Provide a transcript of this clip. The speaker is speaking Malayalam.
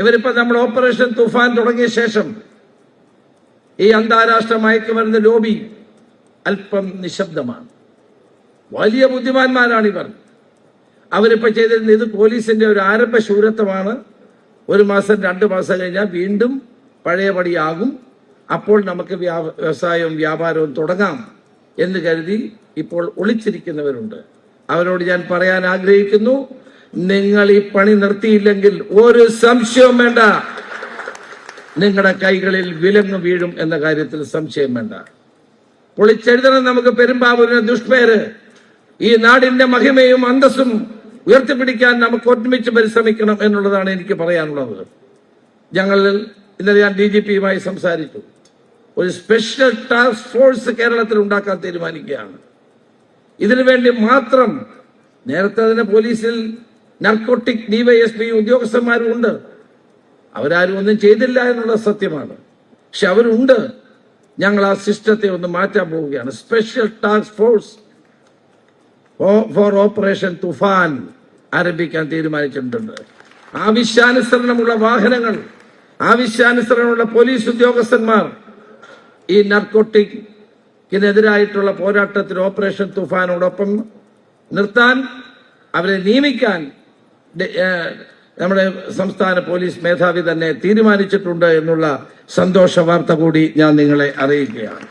ഇവരിപ്പോ നമ്മൾ ഓപ്പറേഷൻ തുഫാൻ തുടങ്ങിയ ശേഷം ഈ അന്താരാഷ്ട്ര മയക്കുമരുന്ന് ലോബി അല്പം നിശബ്ദമാണ്. വലിയ ബുദ്ധിമാന്മാരാണ് ഇവർ. അവരിപ്പോ ചെയ്തിരുന്ന ഇത് പോലീസിന്റെ ഒരു ആരംഭ ശൂരത്വമാണ്. 1 മാസം 2 മാസം കഴിഞ്ഞാൽ വീണ്ടും പഴയപടിയാകും. അപ്പോൾ നമുക്ക് വ്യവസായവും വ്യാപാരവും തുടങ്ങാം എന്ന് കരുതി ഇപ്പോൾ ഒളിച്ചിരിക്കുന്നവരുണ്ട്. അവരോട് ഞാൻ പറയാൻ ആഗ്രഹിക്കുന്നു, നിങ്ങൾ ഈ പണി നിർത്തിയില്ലെങ്കിൽ ഒരു സംശയവും വേണ്ട, നിങ്ങളുടെ കൈകളിൽ വിലങ്ങ് വീഴും എന്ന കാര്യത്തിൽ സംശയം വേണ്ട. പൊളിച്ചെഴുതണം നമുക്ക് പെരുമ്പാവൂരിന്റെ ദുഷ്പേര്. ഈ നാടിന്റെ മഹിമയും അന്തസ്സും ഉയർത്തിപ്പിടിക്കാൻ നമുക്ക് ഒരുമിച്ച് പരിശ്രമിക്കണം എന്നുള്ളതാണ് എനിക്ക് പറയാനുള്ളത്. ഇന്നലെ ഞാൻ DGPയുമായി സംസാരിച്ചു. ഒരു സ്പെഷ്യൽ ടാസ്ക് ഫോഴ്സ് കേരളത്തിൽ ഉണ്ടാക്കാൻ തീരുമാനിക്കുകയാണ്. ഇതിനു വേണ്ടി മാത്രം നേരത്തെ തന്നെ പോലീസിൽ നർക്കോട്ടിക് DYSP ഉദ്യോഗസ്ഥന്മാരും ഉണ്ട്. അവരാരും ഒന്നും ചെയ്തില്ല എന്നുള്ളത് സത്യമാണ്. പക്ഷെ അവരുണ്ട്. ഞങ്ങൾ ആ സിസ്റ്റത്തെ ഒന്ന് മാറ്റാൻ പോവുകയാണ്. Special task force for operation Toofan ആരംഭിക്കാൻ തീരുമാനിച്ചിട്ടുണ്ട്. ആവശ്യാനുസരണമുള്ള വാഹനങ്ങൾ, ആവശ്യാനുസരണമുള്ള പോലീസ് ഉദ്യോഗസ്ഥന്മാർ ഈ നർക്കോട്ടിക്കിനെതിരായിട്ടുള്ള പോരാട്ടത്തിൽ ഓപ്പറേഷൻ തുഫാനോടൊപ്പം നിർത്താൻ അവരെ നിയമിക്കാൻ നമ്മുടെ സംസ്ഥാന പോലീസ് മേധാവി തന്നെ തീരുമാനിച്ചിട്ടുണ്ട് എന്നുള്ള സന്തോഷ വാർത്ത കൂടി ഞാൻ നിങ്ങളെ അറിയിക്കുകയാണ്.